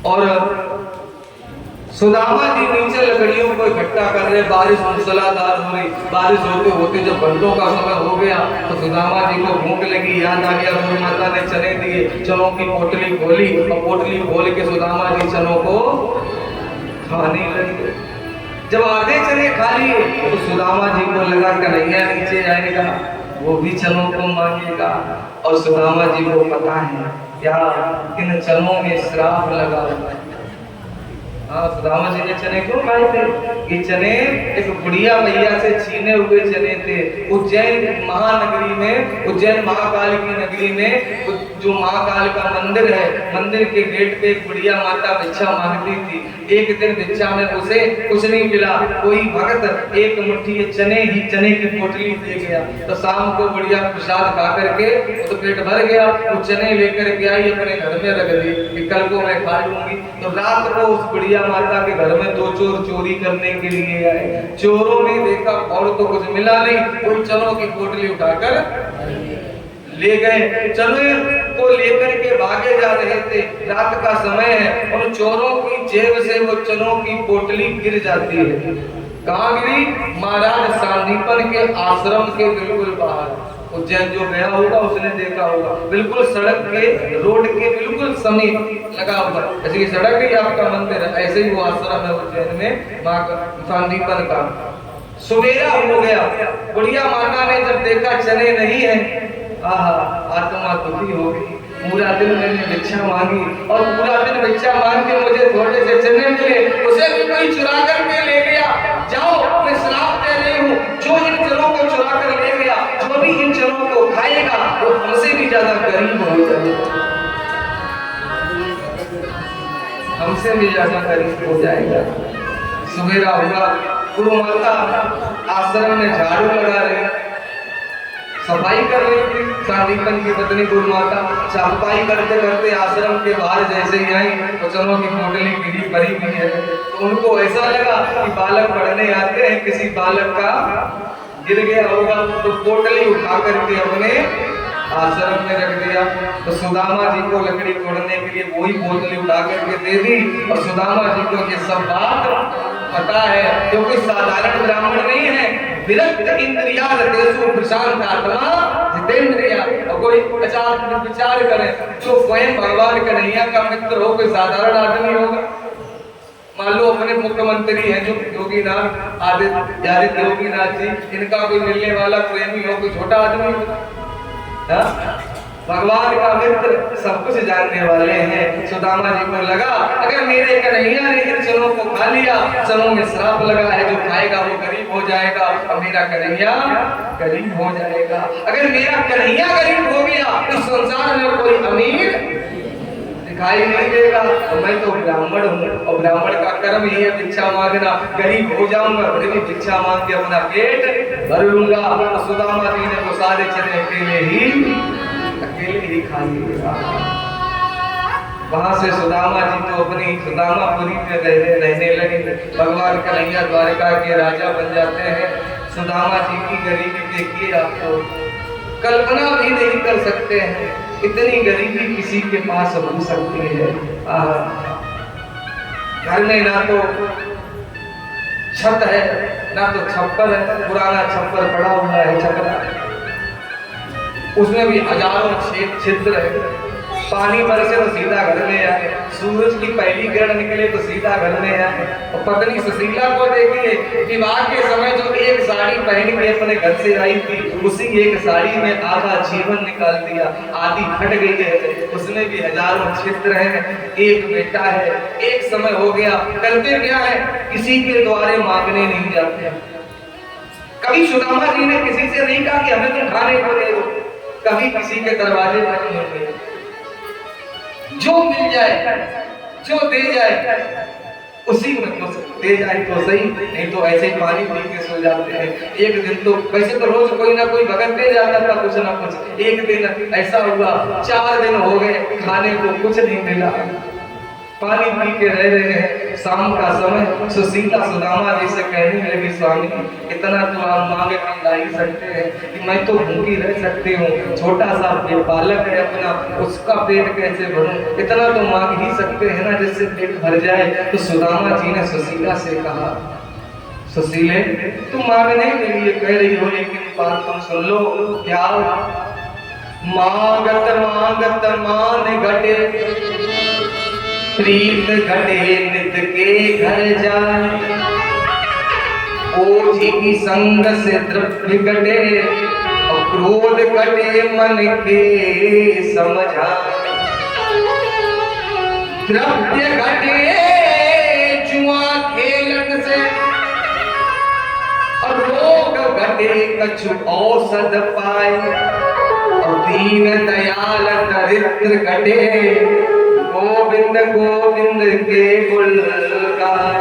और सुदामा जी नीचे लकड़ियों को इकट्ठा कर रहे, बारिश मूसलाधार हो रही। बारिश होते होते जब बंदों का समय हो गया तो सुदामा जी को भूख लगी, याद आ गया गौ माता ने चने दिए, चनों की पोटली खोली और पोटली खोल के सुदामा जी चनों को खाने लगे। जब आधे चने खा लिए तो सुदामा जी को लगा कन्हैया नीचे आएगा, वो भी चनों को मांगेगा। और सुदामा जी को पता है क्या इन चनों में श्राप लगा हुआ है। हाँ, सुदामा जी ने चने क्यों खाए थे? ये चने एक बुढ़िया मैया से छीने हुए चने थे। उज्जैन महानगरी में, उज्जैन महाकाल की नगरी में जो महाकाल का मंदिर है, मंदिर के गेट पे एक बुढ़िया माता भिक्षा मांगती थी। एक दिन भिक्षा में उसे कुछ नहीं मिला, कोई भक्त एक मुट्ठी चने की पोटली दे गया। तो शाम को बुढ़िया प्रसाद खा करके तो पेट भर गया, वो चने लेकर के आई, अपने घर में रख दी कि कल को मैं खा लूंगी। तो रात को उस बुढ़िया माता के घर में दो चोर चोरी करने के लिए आए। चोरों ने देखा और तो कुछ मिला नहीं, कोई चनों की पोटली उठाकर ले गए। चने को लेकर के भागे जा रहे थे, रात का समय है। उन चोरों की जेब से वो चनों की पोटली गिर जाती है। कहाँ गिरी? महाराज सांदीपन के आश्रम के बिल्कुल बाहर। उज्जैन जो गया होगा उसने देखा होगा, बिल्कुल सड़क के, रोड के बिल्कुल समीप लगा हुआ। ऐसे ही सड़क ही आपका मंदिर है, ऐसे ही वो आश्रम है उज्जैन में सांदीपन का। सवेरा हो गया, बुढ़िया माता ने जब देखा चने नहीं है, आहा, आत्मा दुखी हो गई। पूरा दिन मैंने भिक्षा मांगी और पूरा दिन भिक्षा मांग के मुझे थोड़े से चने मिले, उसे भी कोई चुरा करके ले गया। जाओ, मैं श्राप दे रही हूँ, जो इन चनों को चुरा कर ले गया, जो भी इन चनों को खाएगा वो हमसे भी ज्यादा गरीब हो जाएगा, हमसे भी ज्यादा गरीब हो जाएगा। सवेरा हुआ, गुरु माता आश्रम में झाड़ू लगा रही, सफाई कर रही थी। सांदीपन की पत्नी गुरु माता सफाई करते करते आश्रम के बाहर जैसे ही आई तो चनों की पोटली गिरी भरी हुई है। तो उनको ऐसा लगा कि बालक पढ़ने आते हैं, किसी बालक का गिर गया होगा, तो पोटली उठा करके अपने आश्रम में रख दिया। तो सुदामा जी को लकड़ी तोड़ने के लिए वही पोटली उठा करके दे दी। और सुदामा जी को ये सब बात पता है, क्योंकि साधारण ब्राह्मण नहीं है। विरक्त इंद्रिया देशु प्रशांत आत्मा जितेंद्रिया। और कोई विचार करे जो स्वयं भगवान कन्हैया का मित्र हो, कोई साधारण आदमी होगा? मान लो अपने मुख्यमंत्री हैं जो योगीनाथ आदित्य योगीनाथ जी, इनका कोई मिलने वाला प्रेमी हो, कोई छोटा आदमी हो? भगवान का मित्र, सब कुछ जानने वाले हैं। सुदामा जी को लगा अगर मेरे कन्हैया ने इन चनों को खा लिया, चनों में श्राप लगा है, जो खाएगा वो गरीब हो जाएगा और मेरा कन्हैया गरीब हो जाएगा। अगर मेरा कन्हैया गरीब हो गया तो संसार में कोई अमीर दिखाई नहीं देगा। और मैं तो ब्राह्मण हूँ और ब्राह्मण का कर्म ही है भिक्षा मांगना। गरीब हो जाऊंगा फिर भी भिक्षा मांग के अपना पेट भर लूंगा। तो सुदामा जी ने वो सारे चने अकेले ही खा लिए। वहां से सुदामा जी तो अपनी सुदामापुरी में रहने लगे। भगवान कन्हैया द्वारका के राजा बन जाते हैं। सुदामा जी की गरीबी देखिए, आपको कल्पना भी नहीं कर सकते हैं इतनी गरीबी किसी के पास हो सकती है। घर में ना तो छत है ना तो छप्पर है, पुराना छप्पर पड़ा हुआ है छपरा, उसमें भी हजारों छिद्र है। पानी बरसे तो सीधा घर में आए, सूरज की पहली किरण निकले तो सीधा घर में आए। और पत्नी सुशीला को देखिए, विवाह के समय जो एक साड़ी पहन के अपने घर से आई थी, उसी एक साड़ी में आधा जीवन निकाल दिया, आधी फट गई है, उसमें भी हजारों छिद्र हैं। एक बेटा है, एक समय हो गया, करते क्या है, किसी के द्वारे मांगने नहीं जाते। कभी सुदामा जी ने किसी से नहीं कहा कि हमें तुम खाने को दे दो, कभी किसी के दरवाजे पर नहीं गए। जो मिल जाए, जो दे जाए उसी में तो दे जाए तो सही, नहीं तो ऐसे ही पानी पी के सो जाते हैं। एक दिन तो वैसे तो रोज कोई ना कोई भगत दे जाता था कुछ ना कुछ, एक दिन ऐसा हुआ 4 दिन हो गए खाने को कुछ नहीं मिला। पानी पी के रह रहे हैं। शाम का समय सुशीला सुदामा जी से कहने लगी, स्वामी इतना तो आप मांग के ला ही सकते हैं कि मैं तो भूखी रह सकती हूँ, छोटा सा बालक है अपना, उसका पेट कैसे भरूं, इतना तो मांग ही सकते हैं ना जिससे पेट भर जाए। तो सुदामा जी ने सुशीला से कहा, सुशीले तुम मांगने के लिए कह रही हो, लेकिन बात तुम सुन लो। क्या? मांगत मांगत मान घटे, प्रीत घटे नित के घर जाए, ओझी की संग से द्रव्य घटे, और क्रोध घटे मन के समझाए। द्रव्य घटे जुआ खेलन से, और रोग घटे कछु औषध पाए, और दीन दयाल दरिद्र घटे, गोविंद गोविंद के गुण गाए।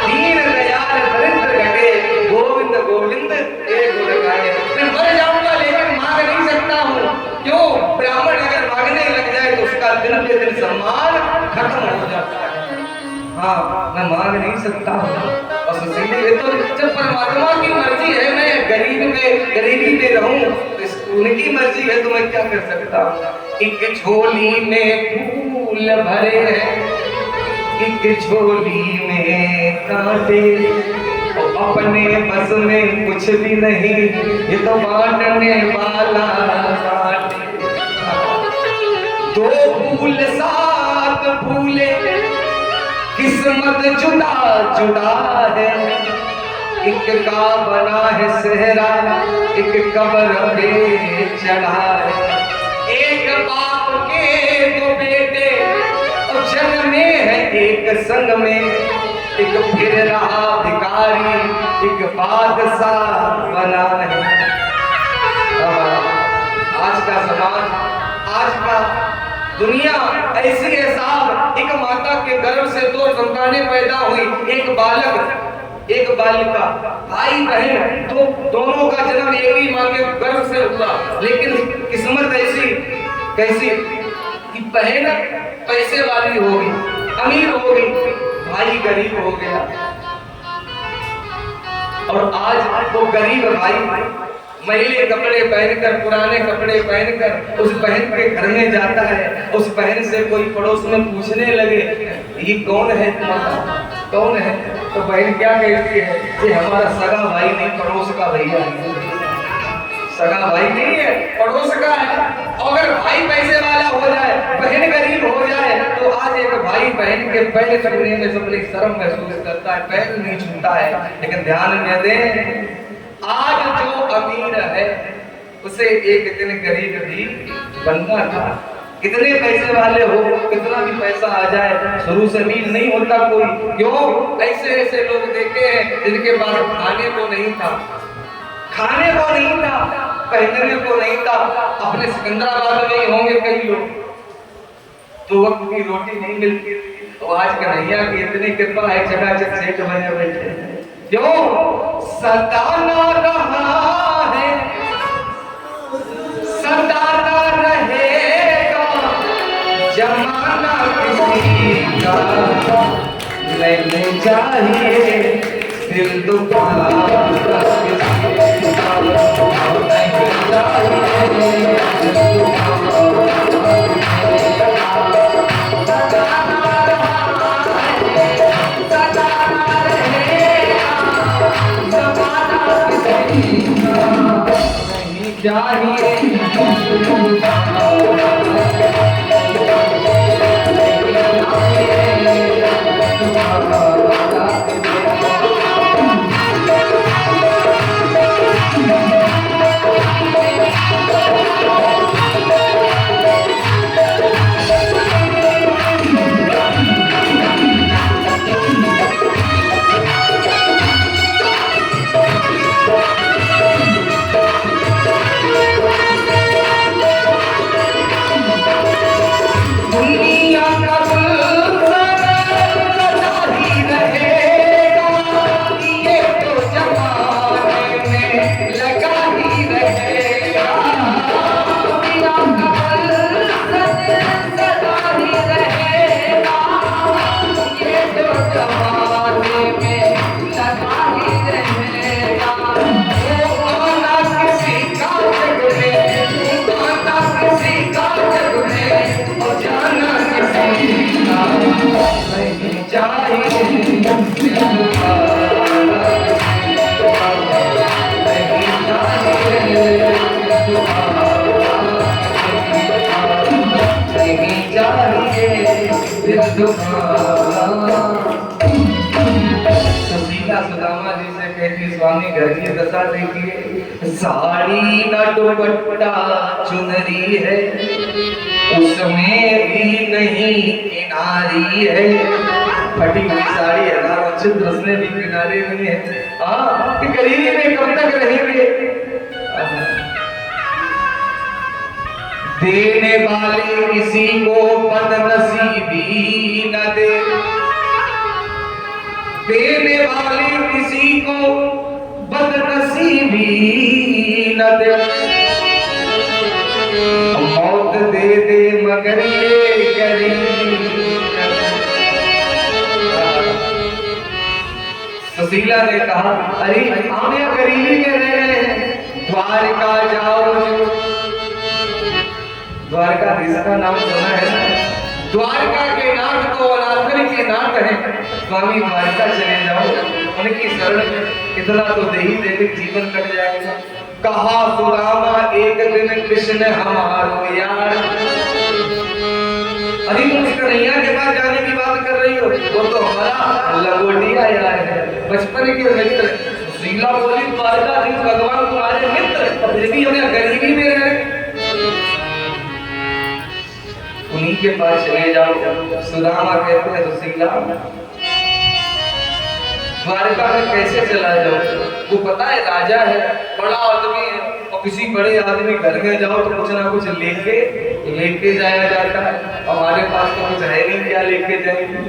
दीन दयाल दरिद्र घटे, गोविंद गोविंद के गुण गाए। मैं मर जाऊंगा लेकिन मांग नहीं सकता हूँ। क्यों? ब्राह्मण अगर मांगने लग जाए तो उसका दिन पे दिन सम्मान खत्म हो जाता है। हाँ, मैं मांग नहीं सकता हूँ। और सुशीले तो जब परमात्मा की मर्जी है मैं गरीबी में रहूं, तो उनकी मर्जी है तो मैं क्या कर सकता हूँ। एक झोली में फूल भरे हैं, एक झोली में कांटे, अपने बस में कुछ भी नहीं, ये तो बांटने वाला काटे। दो फूल सात फूले, किस्मत जुदा जुदा है, एक का बना है सेहरा, एक कब्र पे चढ़ा है। एक बाप के दो बेटे, और जग में है एक संग में, एक फिर रहा भिखारी, एक बादशाह बना है। आज का समाज, आज का दुनिया ऐसी है साहब। एक माता के गर्भ से दो संतानें पैदा हुई, एक बालक एक बालिका, भाई बहन, तो दोनों का जन्म एक ही मां के गर्भ से हुआ। लेकिन किस्मत ऐसी कैसी कि बहन पैसे वाली होगी, अमीर होगी, भाई गरीब हो गया। और आज वो गरीब भाई मैले कपड़े पहनकर, पुराने कपड़े पहनकर उस बहन के घर में जाता है। उस बहन से कोई पड़ोस में पूछने लगे, ये कौन है तुम्हारा, कौन है? तो बहन क्या कहती है, ये हमारा सगा भाई नहीं, पड़ोस का भैया है। सगा भाई नहीं है, पड़ोस का है। अगर भाई पैसे वाला हो जाए, बहन गरीब हो जाए, तो आज एक भाई बहन के पैर छूने में सबसे शर्म महसूस करता है, पैर नहीं छूता है। लेकिन ध्यान में दें, आज जो अमीर है उसे एक दिन गरीब भी बनना था। कितने पैसे वाले हो, कितना भी पैसा आ जाए, शुरू से अमीर नहीं होता कोई। क्यों? ऐसे ऐसे लोग देखे हैं जिनके पास खाने को नहीं था, खाने को नहीं था, पहनने को नहीं था। अपने सिकंदराबाद में ही होंगे कई लोग, तो वक्त की रोटी नहीं मिलती। तो आज कन्हैया की इतनी कृपा है, चकाचक सेठ बने बैठे हैं। क्यों? सताना रहा है, सताना रहेगा, जमाना किसी का नहीं चाहिए, दिल दुखा नहीं चाहिए। सुशीला सुदामा जी से कहती स्वामी घर की दशा देखिए, साड़ी ना दुपट्टा चुनरी है, उसमें भी नहीं किनारी है। फटी हुई साड़ी हजारों छिद्र, उसमें भी किनारे नहीं है। हाँ, कि गरीबी में कब तक रहेंगे? देने वाले किसी को बदनसीबी न दे, देने वाले किसी को बदनसीबी न दे, मौत दे दे मगर ये गरीबी। सुशीला ने कहा, अरे हम यहाँ गरीबी में रह रहे हैं, द्वारका जाओ। द्वारकाधीश का नाम सुना है ना? द्वारका के नाथ तो अनाथन के नाथ है। स्वामी द्वारका चले जाओ, उनकी शरण इतना तो दे ही दे, जीवन कट जाएगा। कहा सुदामा एक दिन कृष्ण हमारो यार। अरे तुम कन्हैया के पास जाने की बात कर रही हो, वो तो हमारा लंगोटिया यार है, बचपन के मित्र। सुशीला बोली, द्वारकाधीश भगवान तुम्हारे मित्र, फिर भी हमें गरीबी में रहे। उन्हीं के पास चले जाओ। सुदामा कहते हैं, सुशीला द्वारका में कैसे चला जाओ? वो पता है राजा है, बड़ा आदमी है, और किसी बड़े आदमी घर में जाओ तो कुछ ना कुछ लेके जाया जाता है। हमारे पास तो कुछ है नहीं, क्या लेके जाएंगे?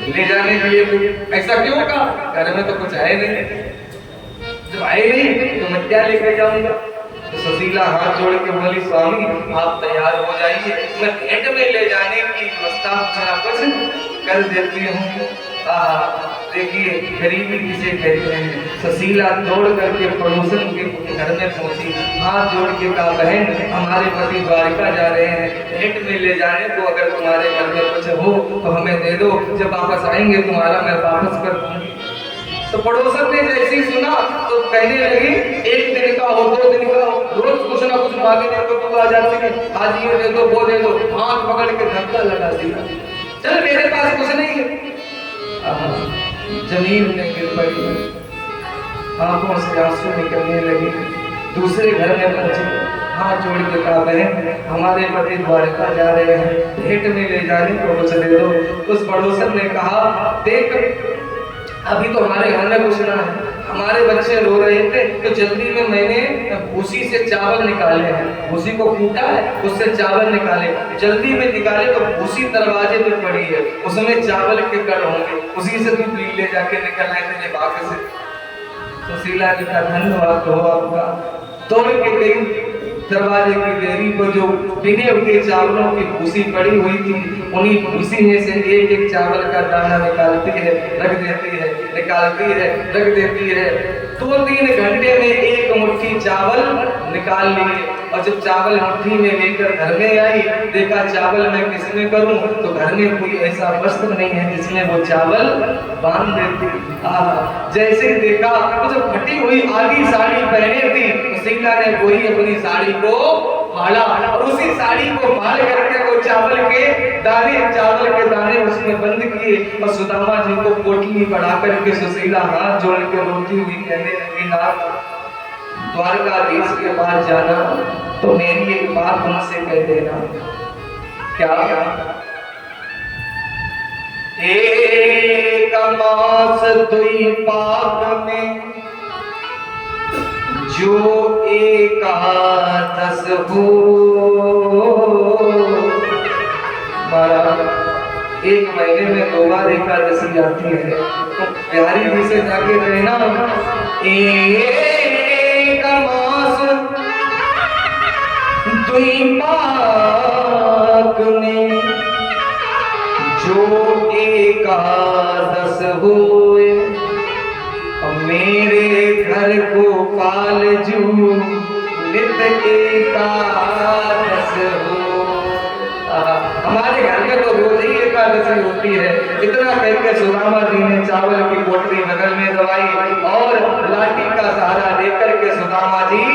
ले जाने के लिए ऐसा क्यों कहा? घर में तो कुछ है नहीं, जब है नहीं तो मैं क्या लेके जाऊंगा? तो सुशीला हाथ जोड़ के बोली, स्वामी आप तैयार हो जाइए, मैं भेंट में ले जाने की व्यवस्था कुछ कर देती हूँ। देखिए गरीबी किसे कहते हैं। सुशीला दौड़ करके पड़ोसन के घर में पहुंची, हाथ जोड़ के कहा, बहन हमारे पति द्वारका जा रहे हैं, भेंट में ले जाने को अगर तुम्हारे घर में कुछ हो तो हमें दे दो, जब वापस आएंगे तुम्हारा मैं वापस कर दूंगी। तो पड़ोसन ने जैसे ही सुना तो कहने लगी, एक दिन का हो, 2 दिन का हो, रोज कुछ ना कुछ मांगने को तू आ जाती है, आज ये दे दो वो दे दो, हाथ पकड़ के धक्का लगा दिया, चल मेरे पास कुछ नहीं है। जमीन में गिर पड़ी, आंखों से आंसू निकलने लगे। दूसरे घर में पहुंचे, हाथ जोड़ के कहा, बहन हमारे पति द्वारका जा रहे हैं, भेंट में ले जाने को कुछ दे दो। उस पड़ोसन ने कहा, देख अभी तो हमारे घर में कुछ ना है, हमारे बच्चे रो रहे थे तो जल्दी में मैंने भूसी से चावल निकाले हैं, भूसी को कूटा है उससे चावल निकाले, जल्दी में निकाले तो भूसी दरवाजे पे पड़ी है, उसमें चावल के कण होंगे, उसी से तू ले जाके निकल आए थे बाग से। सुशीला जी का धन्यवाद हो आपका। तोड़ के गई दरवाजे की देरी पर जो बिने हुए चावलों की भूसी पड़ी हुई थी, उन्हीं भूसी में से एक एक चावल का दाना निकालती है, रख देती है, निकालती है, रख देती है। 2-3 घंटे में एक मुट्ठी चावल निकाल लिए, और जब चावल मुट्ठी में लेकर घर में आई, देखा चावल मैं किसमें करूं, तो घर में कोई ऐसा वस्त्र नहीं है जिसमें वो चावल बांध देती। जैसे देखा तो जब फटी हुई आधी साड़ी पहने थी, सुशीला ने वही अपनी साड़ी को फाड़ा और उसी साड़ी को फाड़ करके वो चावल के दाने उसमें बंद किए, और सुदामा जी को पोटली बढ़ा करके सुशीला हाथ जोड़ के रोती हुई कहने लगी, नाथ द्वारकाधीश के पास जाना तो मेरी एक बात उनसे कह देना। क्या? एक मास दुई पाक में जो एकादश हो, एक महीने में 2 बार एकादशी आती है, तो प्यारी जी से जाके कहना, एक मास दुई पाक में जो एकादश होए, मेरे घर को कालजू नित एकादश हो। हमारे घर में तो रोज ही एकादशी होती है। इतना कहकर सुदामा जी ने चावल की पोटली बगल में दबाई और लाठी का सहारा लेकर के सुदामा जी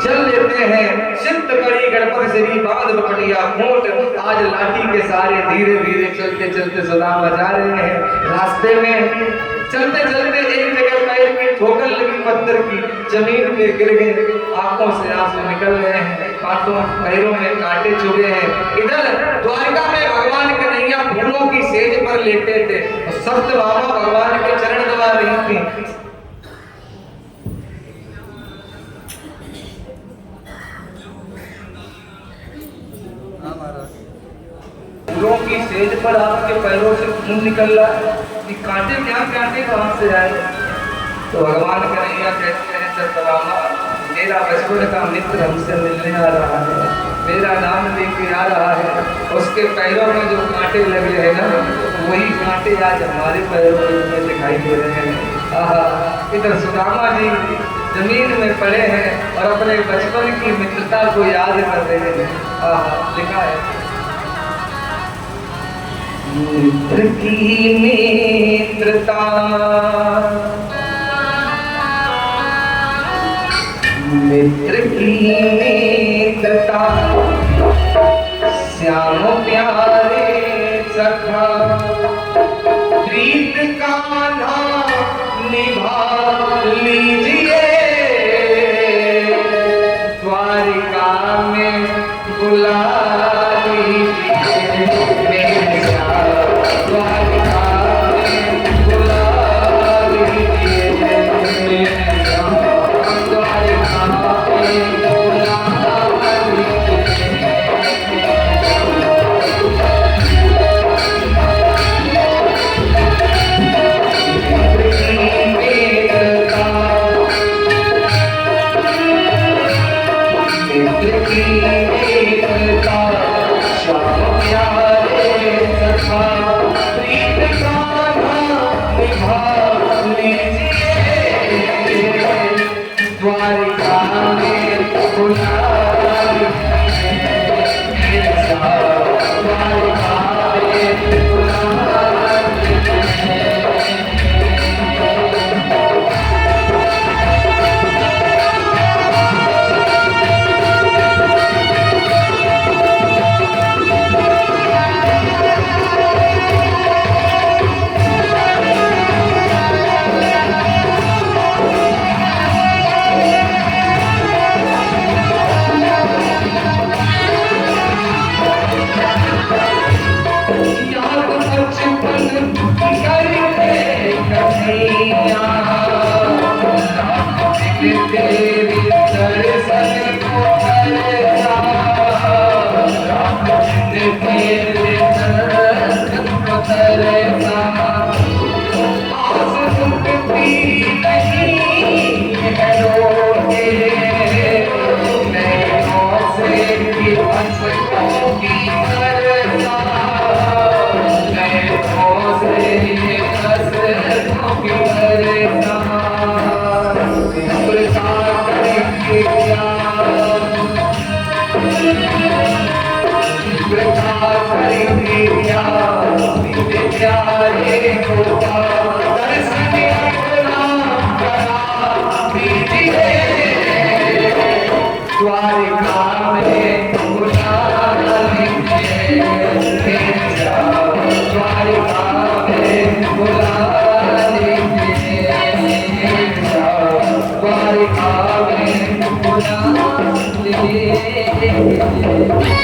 चल लेते हैं। सिद्ध करी गणपति श्री बांध बपटिया खोट, आज लाठी के सहारे धीरे धीरे चलते चलते सुदामा जा रहे हैं। रास्ते में चलते चलते एक जगह पैर की ठोकर लगी पत्थर की, जमीन पे गिर गए, आंखों से आंसू निकल रहे हैं, हाथों पैरों में कांटे चुभे हैं। इधर द्वारका में भगवान कन्हैया फूलों की सेज पर लेटे थे और सत्यभामा भगवान के चरण दबा रही थी। फूलों की सेज पर आपके पैरों से खून निकल रहा है, ये कांटे क्या कांटे कहां से आए? तो भगवान कन्हैया कहते हैं सत्यभामा, मेरा बचपन का मित्र हमसे मिलने आ रहा है, मेरा नाम लेके आ रहा है, उसके पैरों में जो कांटे लगे हैं ना, वही कांटे आज हमारे पैरों में दिखाई दे रहे हैं। आहा, इधर सुदामा जी जमीन में पड़े हैं और अपने बचपन की मित्रता को याद कर रहे हैं। आहा, लिखा है मित्र की मित्रता, मित्र की मित्रता, श्याम प्यारे सखा, प्रीत का नाम निभा लीजिए, द्वारिका में बुला लीजिए, द्वारिका में बुला लीजिए, द्वारिका में बुला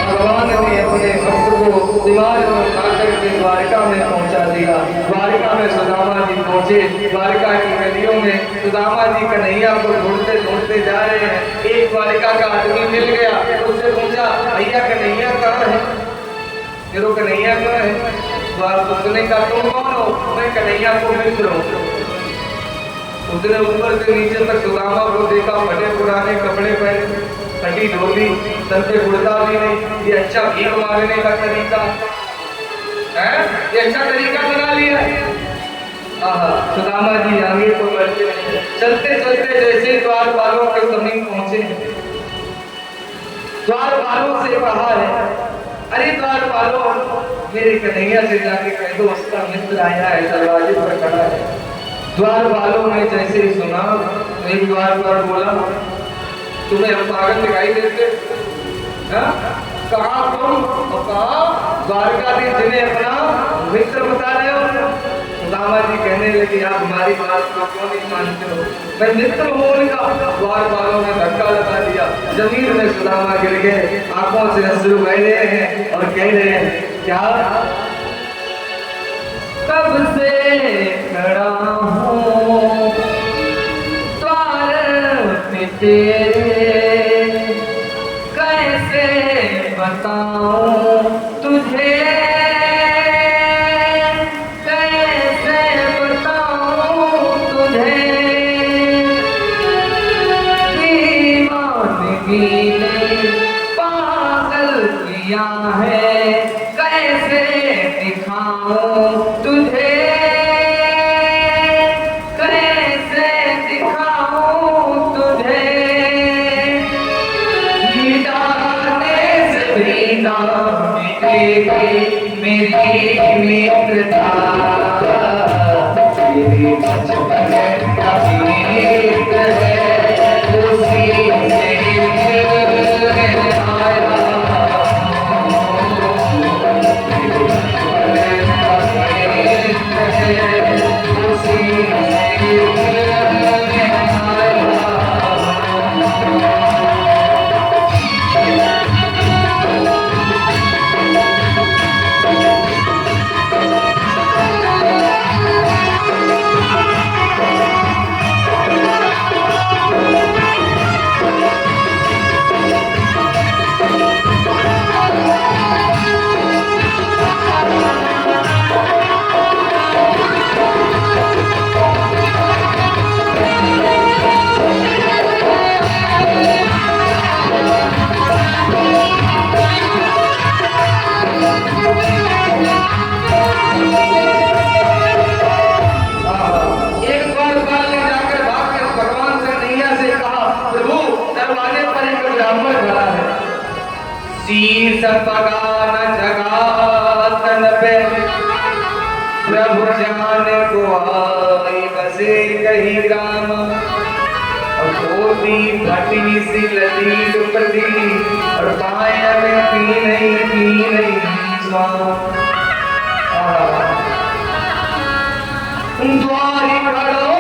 भगवान ने अपने भक्त को दिमाग में उठाकर के द्वारिका में पहुंचा दिया। द्वारिका में सुदामा जी पहुंचे। द्वारिका की गलियों में सुदामा जी कन्हैया को ढूंढते ढूंढते जा रहे हैं। एक द्वारिका का आदमी मिल गया, उससे पूछा भैया कन्हैया कहाँ है? तेरो कन्हैया कहाँ है? द्वार उसने कहा तुम कौन हो? मैं कन्हैया को मित्र हूँ। उसने ऊपर से नीचे तक सुदामा को देखा, फटे पुराने कपड़े पहने, फटी धोती, सर पे कुर्ता भी नहीं। ये अच्छा भीख मांगने का तरीका है? ये अच्छा तरीका बना लिया। आहा, सुदामा जी आगे तो बढ़ते नहीं। चलते चलते जैसे द्वारपालों के समीप पहुंचे, द्वारपालों से कहा है, अरे द्वारपालों, मेरे कन्हैया से जाके कह दो उसका मित्र आया है, दरवाजे पर खड़ा है। द्वारपालों ने जैसे ही सुना तो एक द्वारपाल बोला, तुम्हें हम पागल दिखाई देते? कहाँ तुम? कहा द्वारकाधीश जिन्हें अपना मित्र बता रहे हो। सुदामा जी कहने लगे आप हमारी बात को क्यों नहीं मानते हो, मैं मित्र हूं उनका। द्वार वालों ने धक्का लगा दिया, जमीन में सुदामा गिर गए, आंखों से अश्रु बह रहे हैं और कह रहे हैं क्या, कब से खड़ा हूं द्वार पे तेरे, कैसे बताऊं तुझे, कैसे बताऊं तुझे, दीवानगी ने पागल किया है, कैसे दिखाऊं तुझे, कैसे दिखाऊं तुझे, मिटाने से भी ना मिटेगी मेरी मित्रता, मेरी बचपन का मित्र है, उसी से मिलने आया, शीश पगान जगातन पे प्रभु जाने को आई बसे कही राम, धोती फटी सी लतीफ पति और पाया में पी नहीं स्वाम, द्वारी खड़ो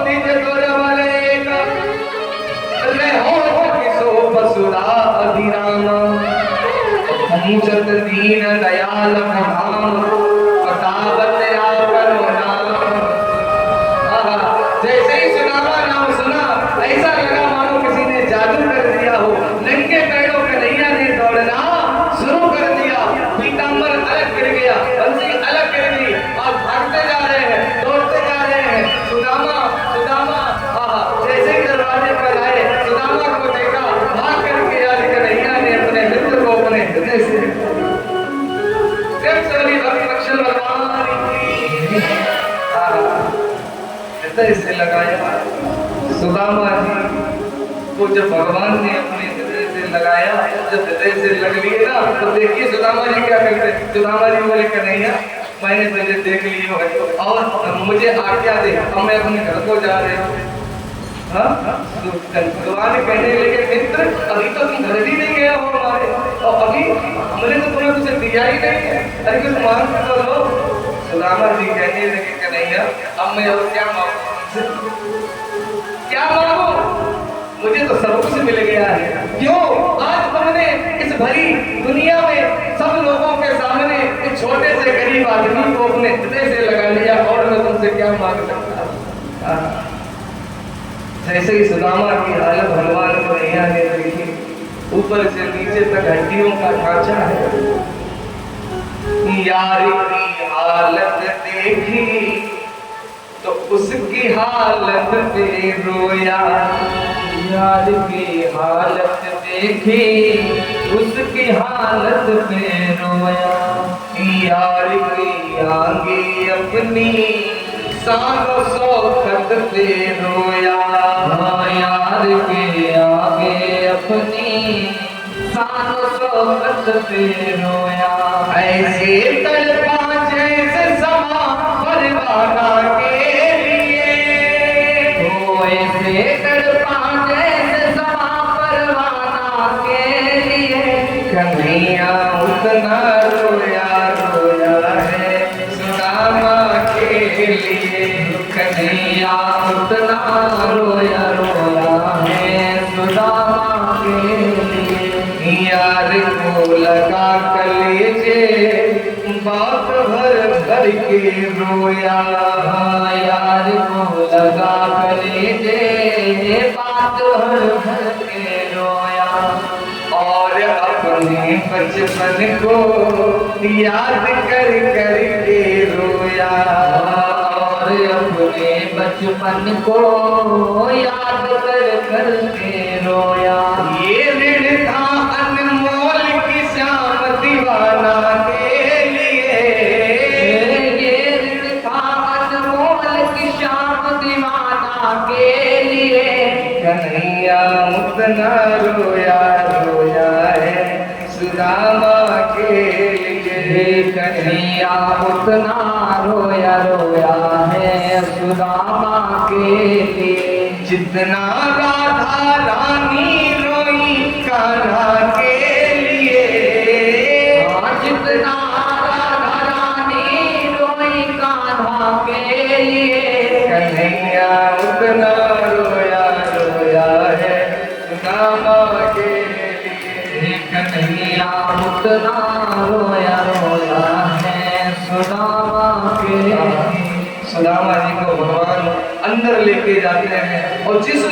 दिज दुर्बले का रहो किसो बसुरा अधिराम, मूचत दीन दयाल प्रधान बतावत करो नाम। जैसे ही सुदामा नाम सुना ऐसा लगा मानो किसी ने जादू कर दिया हो, नंगे पैरों कन्हैया ने दौड़ना शुरू कर दिया, पीतांबर अलग गिर गया, बंसी अलग गिर गई और भागते जा रहे हैं, दौड़ते जा रहे हैं। सुदामा सुदामा जैसे ही दरवाजे पर आए, सुदामा को देखा, भाग करके आज कन्हैया ने अपने मित्र को अपने हृदय से हृदय से लगाया। सुदामा जी को जब भगवान ने अपने हृदय से लगाया, जब हृदय से लग लिए ना, तो देखिए सुदामा जी क्या करते। सुदामा जी बोले कन्हैया मैंने तुझे देख लियो है और मुझे आज्ञा दे, अब मैं अपने घर को जा रहे हूँ। भगवान कहने लगे मित्र अभी तो तुम घर भी नहीं गया हो हमारे, और अभी हमने तो तुम्हें कुछ दिया ही नहीं है, अरे कुछ मांग तो लो। सुदामा जी कहने लगे कन्हैया अब मैं और क्या मांगू, क्या मांगू, मुझे तो सब कुछ मिल गया है। क्यों आज तुमने इस भरी दुनिया में सब लोगों के सामने एक छोटे से गरीब आदमी को अपने हृदय से लगा लिया, और मैं तुमसे क्या मांग सकता। जैसे ही सुदामा की हालत भगवान कन्हैया ने देखी, ऊपर से नीचे तक हड्डियों का ढांचा है, यार की हालत देखी तो उसकी हालत पे रोया, यार की हालत देखी उसकी हालत पे रोया, यार की आगे अपनी सानो शौकत पे रोया, यार के आगे अपनी सानो शौकत पे रोया। ऐसे तड़पा जैसे समा परवाना के लिए, तो ऐसे तड़पा जैसे समा परवाना के लिए, कन्हैया उतना रोया रोया है सुदामा के लिए। कन्हैया उतना रोया रोया है सुदामा के लिए। यार को लगा कलेजे बात भर भर के रोया। यार को लगा कलेजे बात भर भर के रोया। और अपने बचपन को याद कर कर के रोया। और अपने बचपन को याद कर कर के रोया। ये ऋण था अनमोल की श्याम दीवाना के लिए। ये ऋण था अनमोल की श्याम दीवाना के लिए। कन्हैया उतना रोया रोया है सुदामा के लिए। कन्हैया उतना रोया रोया है सुदामा के लिए। जितना राधा रानी रोई कान्हा के लिए। जितना राधा रानी रोई कान्हा के लिए। कन्हैया उतना रोया रोया है सुदामा के लिए। कन्हैया उतना रोया रोया है सुदामा के लिए। सुदामा जी को भगवान अंदर लेके जाते हैं और जिस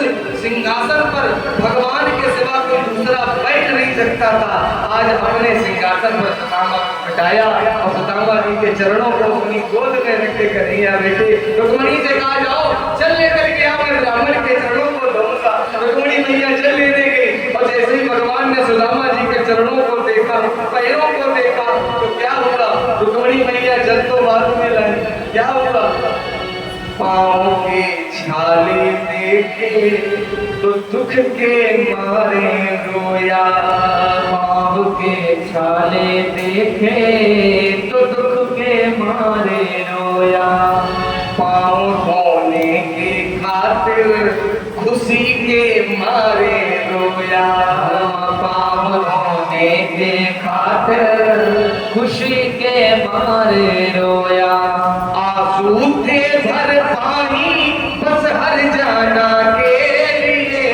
सिंहासन पर भगवान के सिवा कोई दूसरा बैठ नहीं सकता था, आज अपने सिंहासन पर सुदामा को बिठाया और सुदामा जी के चरणों को अपनी गोद में रख के कन्हैया बेटे रुक्मणी से कहा जाओ चल लेकर के आओ, मैं ब्राह्मण के चरणों को धोऊंगा। रुक्मणी मैया चल लेने गई और जैसे ही भगवान ने सुदामा जी के चरणों को देखा, पैरों को देखा, तो क्या हुआ? रुक्मणी मैया जल तो बाद में लाई। क्या हुआ? पाँव के छाले देखे तो दुख के मारे रोया। पाँव के छाले देखे तो दुख के मारे रोया। पाँव धोने के खातिर खुशी के मारे रोया। पाँव धोने के खातिर खुशी के मारे रोया। आंसू थे भर पानी बस हर जाना के लिए।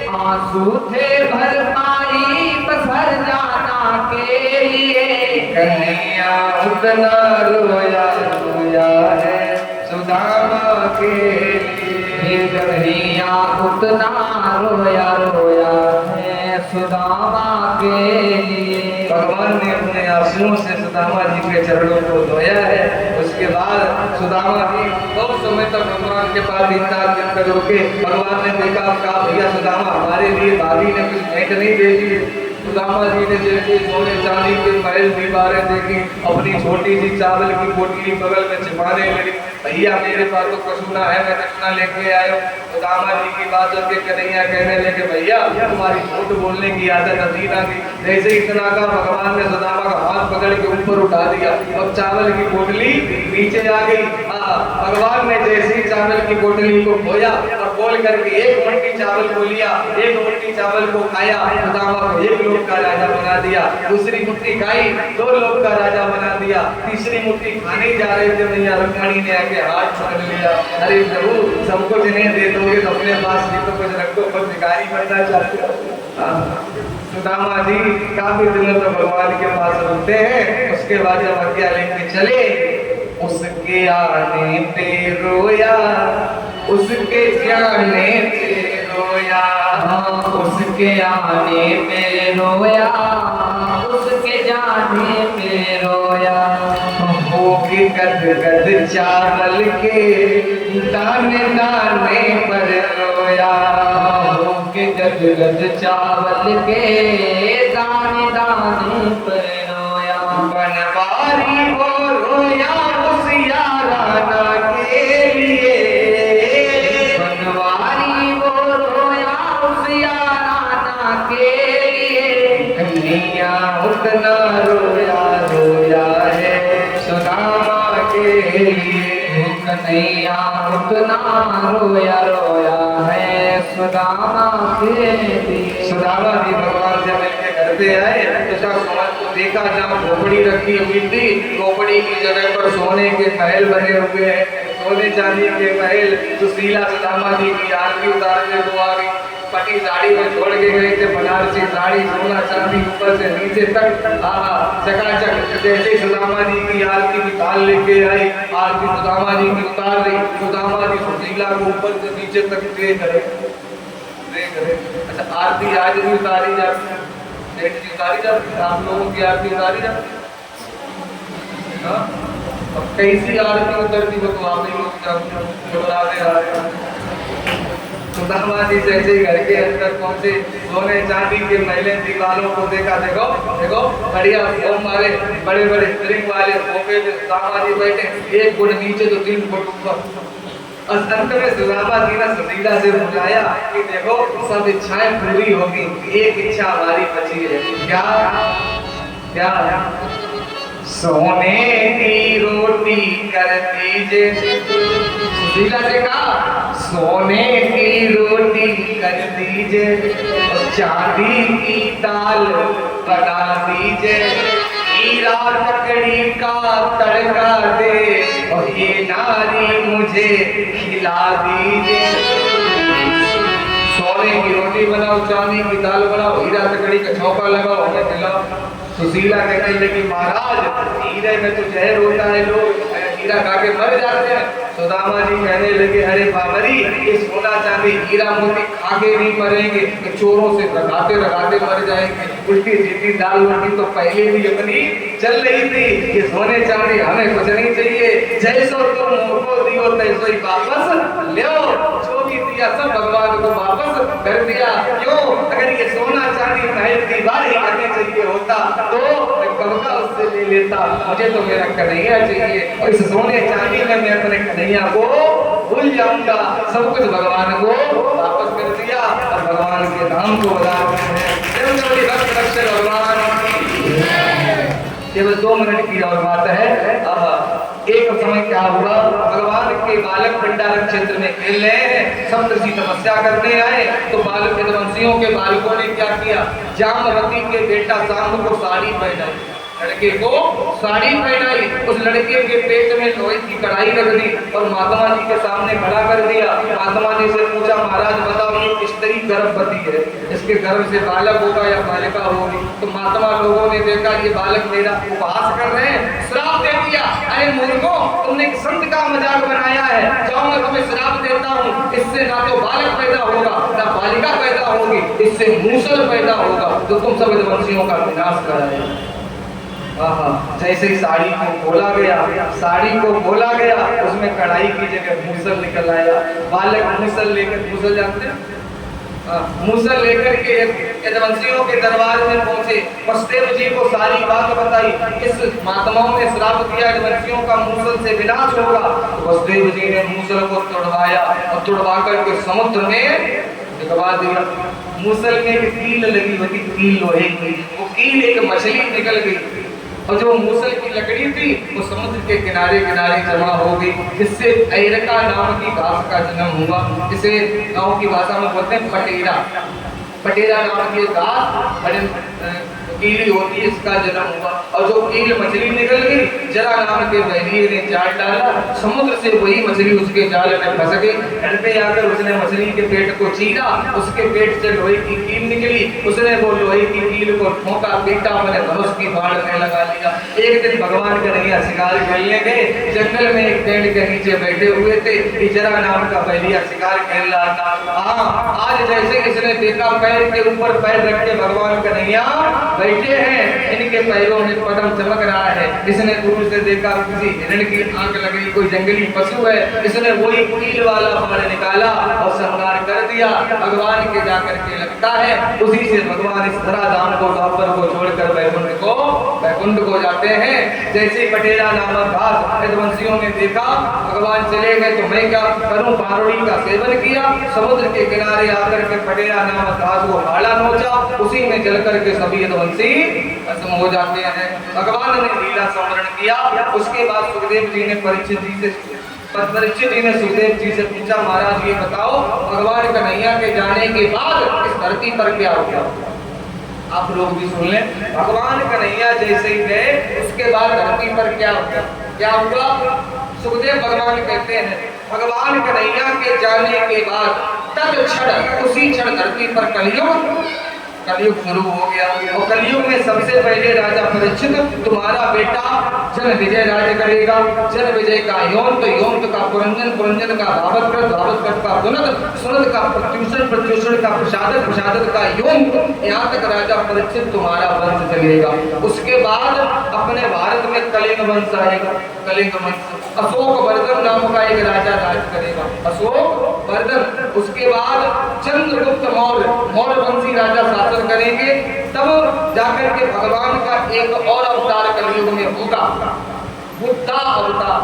आंसू थे भर पानी बस हर जाना के लिए। कन्हैया उतना रोया रोया है सुदामा के लिए। कन्हैया उतना रोया रोया है सुदामा के लिए। भगवान ने अपने आंसुओं से सुदामा जी के चरणों को धोया है। उसके बाद सुदामा जी बहुत समय तक भगवान के पास इंतजार कर रुके। भगवान ने देखा कहा भैया सुदामा हमारे लिए भाभी ने कुछ भेंट नहीं भेजी। सुदामा जी ने जैसे सोने चांदी के महल दीवारें देखी, अपनी छोटी सी चावल की पोटली बगल में छिपाने लगी। भैया मेरे पास तो कसूना है, मैं दक्षिणा लेके आया। सुदामा जी की बात करके कन्हैया कहने लगे भैया तुम्हारी झूठ बोलने की आदत हसीन आ गई। जैसे इतना का भगवान ने सुदामा का हाथ पकड़ के ऊपर उठा दिया और चावल की पोटली नीचे आ गई। भगवान ने जैसे चावल की पोटली को खोया और बोल करके एक मुट्ठी चावल को लिया, एक मुट्ठी चावल को खाया, सुदामा को एक लोग का राजा बना दिया। दूसरी मुट्ठी खाई, 2 लोग का राजा बना दिया। तीसरी मुट्ठी खाने जा रहे थे, मैया रुक्मणी ने आके हाथ पकड़ लिया। अरे प्रभु सब कुछ नहीं दे दोगे तो अपने पास भी तो कुछ रखो, कुछ भिखारी बनना चाहते हो। सुदामा जी काफी दिनों तक भगवान के पास रुकते हैं। उसके बाद जब आज्ञा लेके चले, उसके आने पे रोया, उसके जाने पे रोया। उसके आने पे रोया, उसके जाने पे रोया। हो के गद गद चावल के दाने दाने पर रोया। हो के गद गद चावल के दाने दाने पर रोया। बनवारी वो रोया उस याराना के लिए। बनवारी वो रोया उस याराना के लिए। कन्हैया उतना रोया रोया है सुदामा के लिए। कन्हैया उतना रोया रोया है सुदामा के लिए। सुदामा जी भगवान से मिलके घर करते आए तो देखा जहाँ खोपड़ी रखी हुई थी, खोपड़ी की जगह पर सोने के महल बने हुए हैं, सोने चांदी के महल। सुशीला सुदामा जी की आरती उतारने को आ गई, पटी साड़ी में छोड़ के गए थे, बनारसी साड़ी सोना चांदी ऊपर से नीचे तक चकाचक। जैसे सुदामा जी की आरती निकाल लेके आई, आरती सुदामा जी की उतार दी, सुदामा जी सुशीला को ऊपर से नीचे तक देख रहे। अच्छा, आरती आज भी उतारी जाती, सेठ जी उतारी जाती, आप लोगों की आरती उतारी जाती। अब कैसी आरती उतरती हो तो आप ही लोग दोहराते आ रहे हैं। सुदामा जी जैसे घर के अंदर पहुंचे, सोने चांदी के महले दीवारों को देखा, देखो देखो बढ़िया फोम वाले बड़े बड़े स्प्रिंग वाले सोफे पे सुदामा जी बैठे, 1 फुट नीचे तो 3 फुट ऊपर। अंत में सुदामा जी ने सुशीला से बुलाया कि देखो सब इच्छाएं पूरी होगी, एक इच्छा हमारी बची है। क्या क्या? सोने की रोटी कर दीजिए। सुशीला से कहा सोने की रोटी कर दीजिए और चांदी की दाल बना दीजिए, हीरा लकड़ी का तड़का दे और ये नारी मुझे खिला दीजिए। सोने की रोटी बनाओ, चांदी की दाल बनाओ, हीरा लकड़ी का चौका लगाओ, हमें खिलाओ। सुशीला कहने लगी महाराज हीरे में तो जहर होता है, लोग हीरा खा के मर जाते हैं। सुदामा जी कहने लगे अरे बाबरी, ये सोना चांदी हीरा मोती खा के नहीं मरेंगे, चोरों से रगाते रगाते मर जाएंगे। उल्टी सीधी दाल रोटी तो पहले भी अपनी चल रही थी, ये सोने चांदी हमें कुछ नहीं चाहिए, जैसो तुम मोको दियो तैसो ही वापस लो। जो भी दिया सब भगवान को वापस कर दिया। क्यों? अगर ये सोना चांदी महल दीवार ही करने चाहिए होता तो कब का उससे ले लेता, मुझे तो मेरा कन्हैया चाहिए और इस सोने चांदी में मैं अपने कन्हैया को भूल जाऊंगा। सब कुछ भगवान को वापस कर दिया और भगवान के नाम को बता रहे हैं। भगवान केवल 2 मिनट की और बात है। एक समय क्या हुआ, भगवान के बालक भंडारक क्षेत्र में खेल रहे हैं, सप्तऋषि तपस्या करने आए तो बालक यदुवंशियों के बालकों ने क्या किया, जामवती के बेटा शाम को साड़ी पहनाई, लड़के को साड़ी पहनाई, उस लड़के के पेट में लोहे की कढ़ाई रख दी और महात्मा जी के सामने खड़ा कर दिया। महात्मा जी से पूछा महाराज बताओ ये स्त्री गर्भवती है, इसके गर्भ से बालक होगा या बालिका होगी? तो महात्मा लोगों ने देखा ये बालक मेरा उपहास कर रहे हैं, श्राप दे दिया। अरे मूर्खों, तुमने एक संत का मजाक बनाया है, जाओ मैं तुम्हें श्राप देता हूँ, इससे ना तो बालक पैदा होगा ना बालिका पैदा होगी, इससे मूसल पैदा होगा तो तुम सब वंशियों का विनाश कराएगा। जैसे ही साड़ी को खोला गया, साड़ी को खोला गया, उसमें कढ़ाई की जगह मूसल निकल आया। बालक मूसल लेकर, मूसल जानते हैं, मूसल लेकर के यदुवंशियों के दरबार में पहुंचे, वसुदेव जी को सारी बात बताई। इस महात्माओं ने श्राप दिया यदुवंशियों का मूसल से विनाश होगा। वसुदेव जी ने मूसल को तोड़वाया और तोड़वा करके समुद्र में डुबा दिया। मूसल में एक कील लगी हुई थी, कील लोहे की, वो कील एक मछली निकल गई और जो मूसल की लकड़ी थी वो समुद्र के किनारे किनारे जमा हो गई, जिससे ऐरका नाम की घास का जन्म हुआ। इसे गांव की भाषा में बोलते हैं पटेरा। पटेरा नाम की घास कीली होती है, इसका जन्म हुआ। और जो कील मछली निकल गई, जरा नाम के बहरिए ने जाल डाला, समुद्र से वही मछली उसके जाल में फंस गई। घर पे आकर उसने मछली के पेट को चीरा, उसके पेट से लोहे की कील निकली, उसने वो लोहे की कील को ठोका, पीटा, अपने धनुष की बाढ़ में लगा लिया। एक दिन भगवान कन्हैया शिकार खेलने गए, जंगल में एक पेड़ के नीचे बैठे हुए थे, जरा नाम का बहरिया शिकार खेल रहा था। आज जैसे इसने देखा पैर के ऊपर पैर रख के भगवान कन्हैया बैठे हैं, इनके पैरों में पद्म चमक रहा है। इसने दूर से देखा किसी हिरण की आंख लग गई, कोई जंगली पशु है, इसने वही कील वाला बाण निकाला और संहार कर दिया। भगवान के जाकर के लगता है, उसी से भगवान इस धराधाम को, द्वापर को छोड़कर वैकुंठ को जाते हैं। जैसे पटेरा नामक घास यदुवंशियों ने देखा, भगवान चले गए तो मैं क्या करूं, पारोड़ी का सेवन किया, समुद्र के किनारे आकर के पटेरा नामक घास को भाला नोचा, उसी में जल करके सभी यदुवंशी खत्म हो जाते हैं। भगवान ने लीला संवरण किया। उसके बाद सुखदेव जी ने परीक्षित जी से पूछा महाराज ये बताओ भगवान कन्हैया के जाने के बाद इस धरती पर क्या हो गया? आप लोग भी सुन लें। भगवान कन्हैया जैसे ही गए उसके बाद धरती पर क्या हुआ? क्या हुआ? सुखदेव भगवान कहते हैं भगवान कन्हैया के जाने के बाद तत्क्षण उसी क्षण धरती पर कलयुग शुरू हो गया। और कलयुग में सबसे पहले राजा परीक्षित तुम्हारा बेटा जन विजय राज्य करेगा। जन विजय का यौन, यौन का पुरंजन, पुरंजन का भावत का पुनत, सुनत का प्रत्युषण, प्रत्युषण का प्रसादक, प्रसादक का यौन, यहाँ तक राजा परीक्षित तुम्हारा वंश चलेगा। उसके बाद अपने भारत में कलिंग वंश आएगा। कलिंग वंश अशोक वर्धन नाम का एक राजा राज करेगा। अशोक वर्धन। उसके बाद चंद्रगुप्त मौर्य, मौर्य वंशी राजा शासन करेंगे। तब जाकर के भगवान का एक और अवतार कलयुग में होगा, बुद्धा अवतार।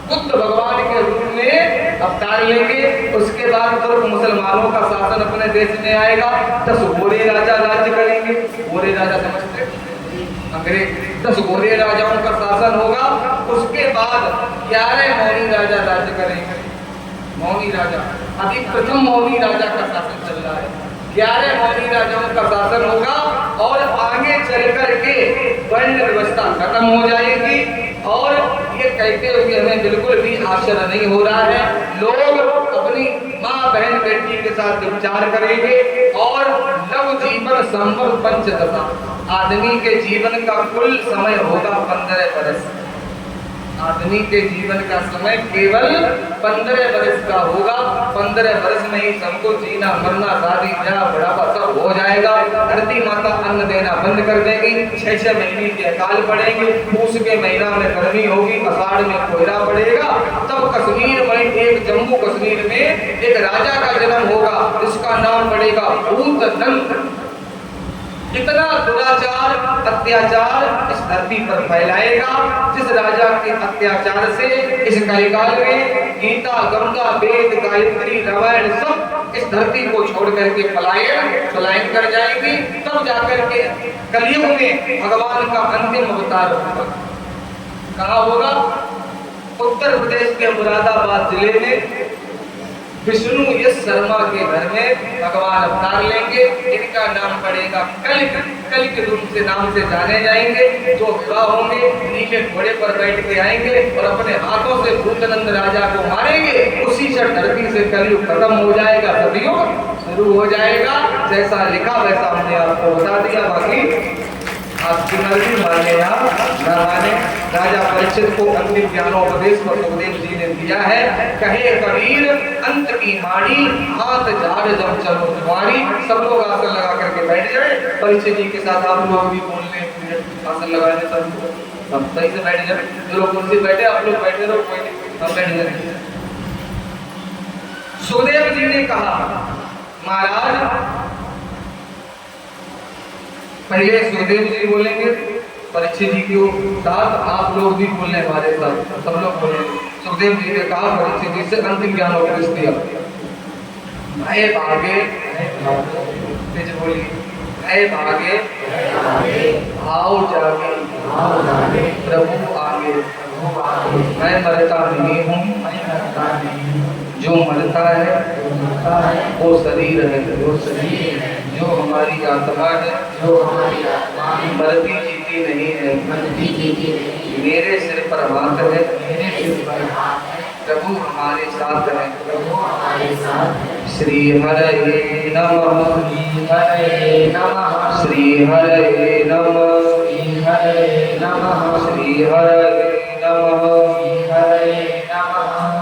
बुद्ध भगवान के रूप में अवतार लेंगे। उसके बाद तुर्क मुसलमानों का शासन अपने देश में आएगा। 10 गोरे राजा राज्य करेंगे। गोरे राजा समझते? अंग्रेज। 10 गोरे राजाओं का शासन होगा। उसके बाद 11 मौनी राजा राज्य करेंगे। मौनी राजा, अभी प्रथम मौनी राजा का शासन चल रहा है। 11 मौनी राजाओं का शासन होगा और आगे चल करके वर्ण व्यवस्था खत्म हो जाएगी। और ये कहते हुए हमें बिल्कुल भी आश्चर्य नहीं हो रहा है। लोग अपनी माँ बहन बेटी के साथ विचार करेंगे और लव जीवन संभव पंचदशा। आदमी के जीवन का कुल समय होगा 15 वर्ष। आदमी के जीवन का समय केवल 15 वर्ष का होगा। 15 वर्ष में ही सबको जीना, मरना, शादी, ब्याह, बुढ़ापा सब हो जाएगा। धरती माता अन्न देना बंद कर देगी। 6-6 महीने के अकाल पड़ेंगे। पूस के महीना में गर्मी होगी, आषाढ़ में कोहरा पड़ेगा। तब कश्मीर में, एक जम्मू कश्मीर में एक राजा का जन्म होगा। इसका नाम पड़ेगा भूतदंत। इतना दुराचार, अत्याचार इस धरती पर फैलाएगा जिस राजा के अत्याचार से इस कलिकाल में गीता, गंगा, वेद, गायत्री, रामायण सब इस धरती को छोड़ करके पलायन कर जाएंगी। तब जाकर के कलयुग में भगवान का अंतिम अवतार होगा। कहाँ होगा? उत्तर प्रदेश के मुरादाबाद जिले में विष्णु यश शर्मा के घर में भगवान अवतार लेंगे। इनका नाम पड़ेगा कलिक। कलिक रूप से नाम से जाने जाएंगे। जो विवाह होंगे नीले घोड़े पर बैठ के आएंगे और अपने हाथों से भूतनंद राजा को मारेंगे। उसी से धरती से कलयुग खत्म हो जाएगा, सतयुग शुरू हो जाएगा। जैसा लिखा वैसा हमने आपको बता दिया। बाकी आपकी मर्जी, माने या न माने। राजा परीक्षित को अंतिम ज्ञानोपदेश पर सुखदेव जी ने दिया है। कहे कबीर अंत की माड़ी, हाथ झाड़ जब चलो तुम्हारी। सब लोग आसन लगा करके बैठ जाए। परीक्षित जी के साथ आप लोग भी बोल लें, आसन लगाने सब सही से बैठ जाए। जो लोग कुर्सी बैठे आप लोग बैठे रहो, कोई नहीं, हम बैठ जाए। सुखदेव जी ने कहा महाराज, पहले सुखदेव जी बोलेंगे, परीक्षित जी के साथ आप लोग भी बोलने हमारे साथ, सब लोग बोले। सुखदेव जी ने कहा परीक्षित जी से अंतिम ज्ञान उपदेश दिया। मैं भागे, बोली, मैं भागे भाव जागे प्रभु आगे। मैं मरता नहीं हूँ, जो मरता है वो शरीर है। जो हमारी आत्मा है, मरती जीती नहीं है। मेरे सिर पर हाथ है, प्रभु हमारे साथ है। श्री हरे नमः, श्री हरे नमः, श्री हरे नमः।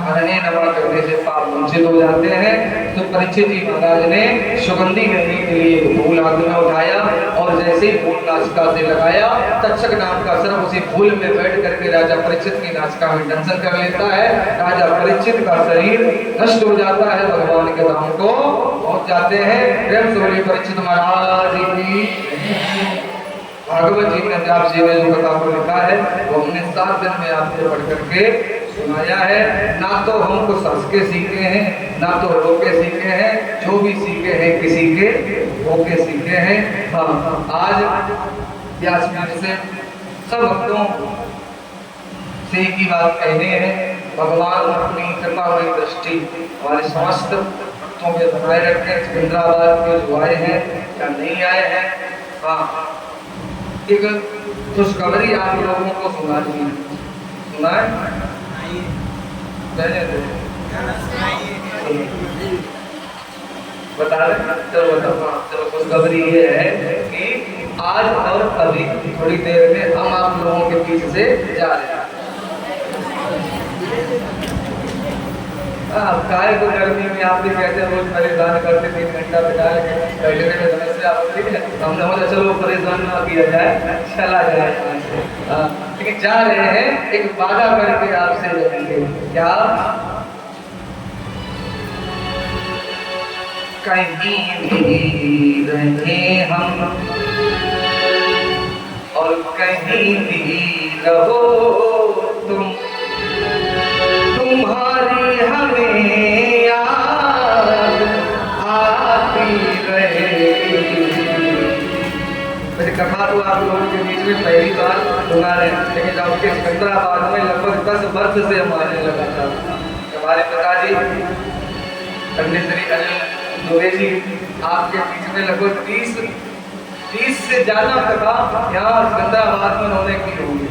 हरने नमः करने से पाप वंचित हो जाते हैं। तो परीक्षित जी महाराज ने सुगंधी लेने के लिए फूल हाथ में उठाया और जैसे ही फूल नासिका से लगाया, तक्षक नाम का सर्प उसी फूल में बैठ करके राजा परीक्षित की नासिका में दंशन कर लेता है। राजा परीक्षित का शरीर नष्ट हो जाता है, भगवान के धाम को पहुंच जाते हैं। प्रेम से बोलिए परीक्षित महाराज की। भागवत जी में व्यास जी ने जो कथा को लिखा है वो हमने 7 दिन में आपको पढ़ करके सुनाया है। ना तो हम कुछ हंस के सीखे हैं, ना तो रो के सीखे हैं। जो भी सीखे हैं किसी के होके सीखे हैं। हाँ, आज व्यास जी से सब भक्तों से एक ही बात कहने हैं, भगवान अपनी कृपा हुई दृष्टि हमारे समस्त भक्तों के बनाए रखें। सिकंदराबाद के जो आए हैं या नहीं आए हैं, हाँ, एक खुशखबरी आप लोगों को सुना दी, सुना है? बता रहे, चलो बताओ। चलो खुशखबरी ये है कि आज और अभी थोड़ी देर में हम आप लोगों के बीच से जा रहे हैं। काय को गर्मी में आप भी कहते हैं रोज परेशान करते 3 घंटा बिताए पहले में समस्या होती है, हमने बोला चलो परेशान ना किया जाए, चला जाए। लेकिन जा रहे हैं, एक वादा करके आपसे जाएंगे। क्या? कहीं भी रहे हम और कहीं भी रहो तुम, तुम्हारी हमें याद आती रहेगी। वैसे कथा तो आप लोगों के बीच में पहली बार सुना रहे हैं, लेकिन जब के सिकंदराबाद में लगभग 10 वर्ष से हम आने लगा था। हमारे पिताजी पंडित श्री अनिल दुबे जी आपके बीच में लगभग 30 से ज्यादा कथा यहाँ सिकंदराबाद में उन्होंने की होगी,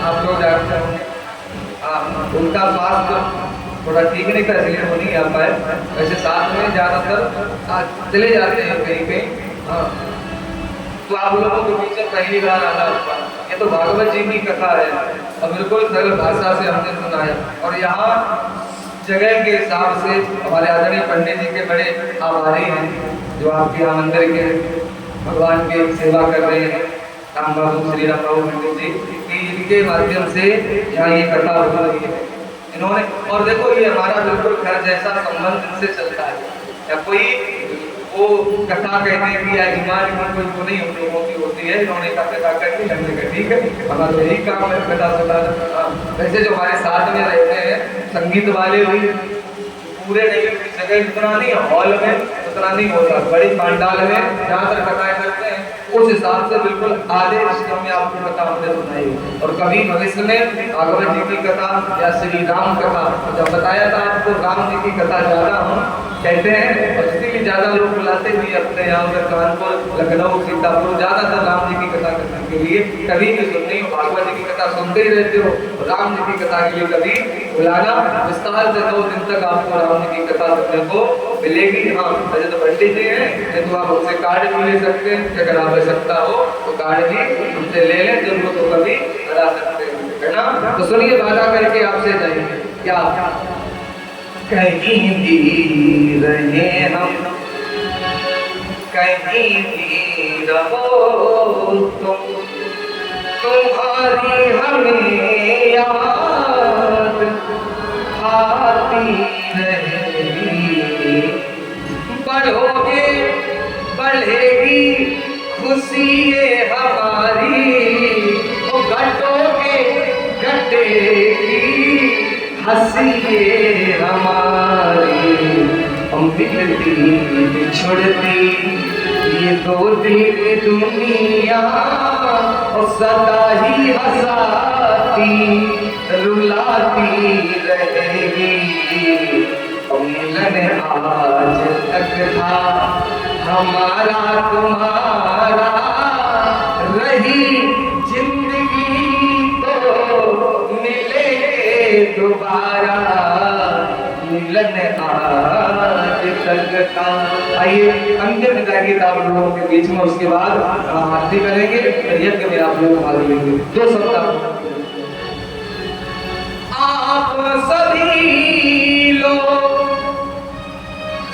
आप लोग जानते होंगे। उनका स्वास्थ्य थोड़ा ठीक नहीं था, इसलिए वो नहीं आ पाए। वैसे साथ में ज्यादातर चले जाते हैं कहीं कहीं। हाँ, तो आप लोगों के बीच में पहली बार आना हुआ। ये तो भागवत जी की कथा है और बिल्कुल सरल भाषा से हमने सुनाया। और यहाँ जगह के हिसाब से हमारे आदरणीय पंडित जी के बड़े आभारी हैं, जो आपके यहाँ मंदिर के भगवान की सेवा कर रहे हैं, राम बाबू श्री राम बाबू पंडित जी, कि इनके माध्यम से यहाँ ये कथा हो रही है इन्होंने। और देखो ये हमारा बिल्कुल घर जैसा संबंध इनसे चलता है, या कोई वो कथा कहने की या ईमान की कोई वो नहीं हम लोगों की होती है। इन्होंने कथा करके हमने कहा ठीक है, हमारा यही काम है कथा सुनाना। वैसे जो हमारे साथ में रहते हैं संगीत वाले भी पूरे नहीं, जगह उतना नहीं, हॉल में उतना नहीं होता, बड़ी पांडाल में जहाँ तक कथाएं करते हैं उस हिसाब से बिल्कुल आधे क्रम में आपको कथा हमने सुनाई। और कभी भविष्य में भागवत जी की कथा या श्री राम कथा, जब बताया था आपको राम जी की कथा ज्यादा हम कहते हैं, और इसीलिए ज्यादा लोग बुलाते भी अपने यहाँ उधर कानपुर, लखनऊ, सीतापुर ज्यादातर राम जी की कथा करने के लिए। कभी भी सुननी हो, भागवत जी की कथा सुनते ही रहते हो, राम जी की कथा के लिए कभी बुलाना। विस्तार से 2 दिन तक आपको राम जी की कथा सुनने को मिलेगी। हाँ, वैसे तो पंडित जी हैं, तो आप उनसे कार्ड भी ले सकते हैं, अगर आवश्यकता हो तो कार्ड भी उनसे ले लें, जरूरत हो कभी करा सकते हैं, है ना। तो सुनिए, वादा करके आपसे जाएंगे। क्या? कहीं भी रहे हम, कहीं भी रहो तुम, तुम्हारी हमें याद आती रहेगी। बढ़ोगे बढ़ेगी खुशी ये हमारी, वो घटोगे घटेगी हंसी ये हमारी। हम मिलती बिछुड़ती ये 2 दिन दुनिया, और सदा ही हंसाती रुलाती रहेगी। मिलन आज तक था हमारा तुम्हारा, रही जिंदगी तो मिलेंगे दोबारा। मिलन आज तक था। आइए अंतिम विदा गीत आप लोगों के बीच में, उसके बाद आरती करेंगे, यज्ञ में आप लोग भाग लेंगे। 2 सप्ताह आप सभी लोग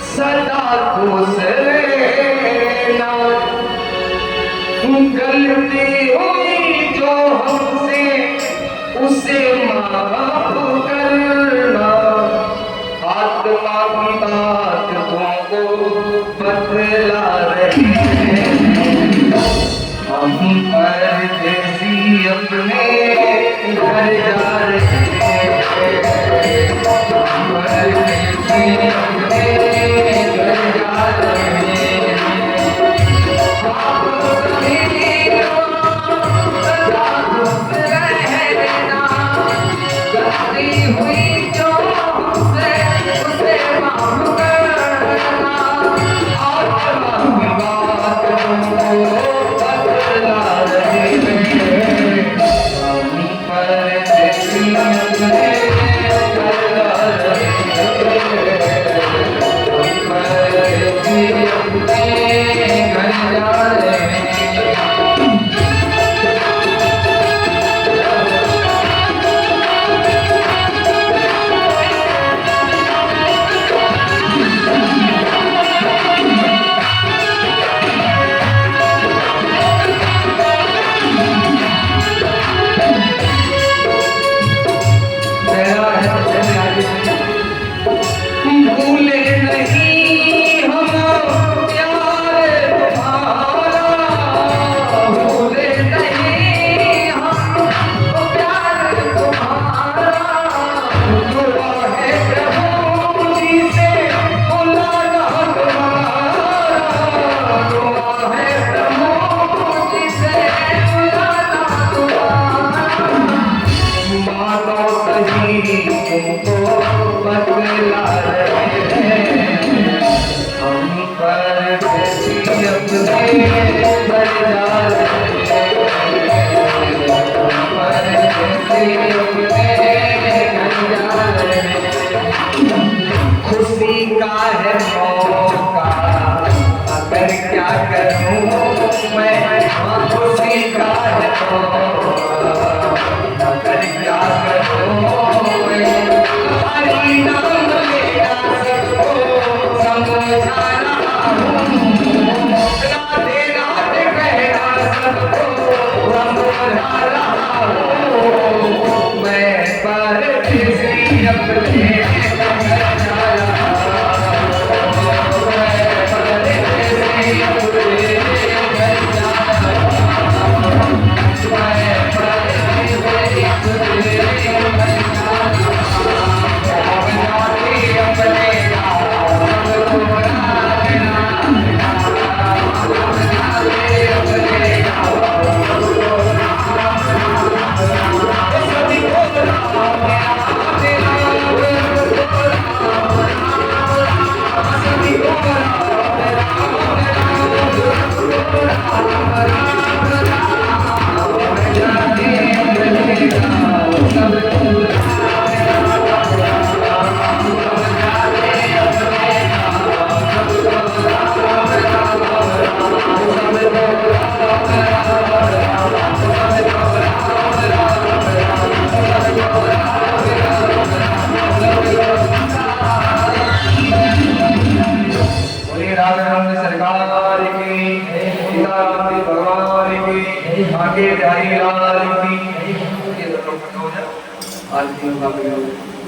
सदा खुश रहना, गलती हुई जो हमसे उसे माफ करना। आत्मा की बात तुमको बतला रहे हैं, हम परदेसी अपने घर जा रहे हैं, परदेसी अपने घर जा रहे हैं। आप सभी सदा खुश रहना, गलती हुई जो हमसे उसे माफ करना। आत्मा की बात तुमको तुमको बतला रहे हैं, हम परदेसी अपने घर जा रहे हैं, हम परदेसी अपने घर जा रहे हैं। खुशी का है मौका अगर क्या करूं मैं, खुशी का है मौका अगर क्या करूं मैं, हरी नाम लेना सबको समझा रहा हूं, राधे राधे कहना सबको समझा रहा हूं, मैं परदेसी अपने घर जा रहा हूं, मैं परदेसी अपने घर जा रहा हूं, मैं परदेसी अपने घर जा रहा हूं, जाती अपने गाँव सबको राधना, जाती अपने गाँव सभी को राम सभी को राधारमण सरकार की, सीताराम जी भगवान की, आगे बिहारी लाल की। आरती होगा।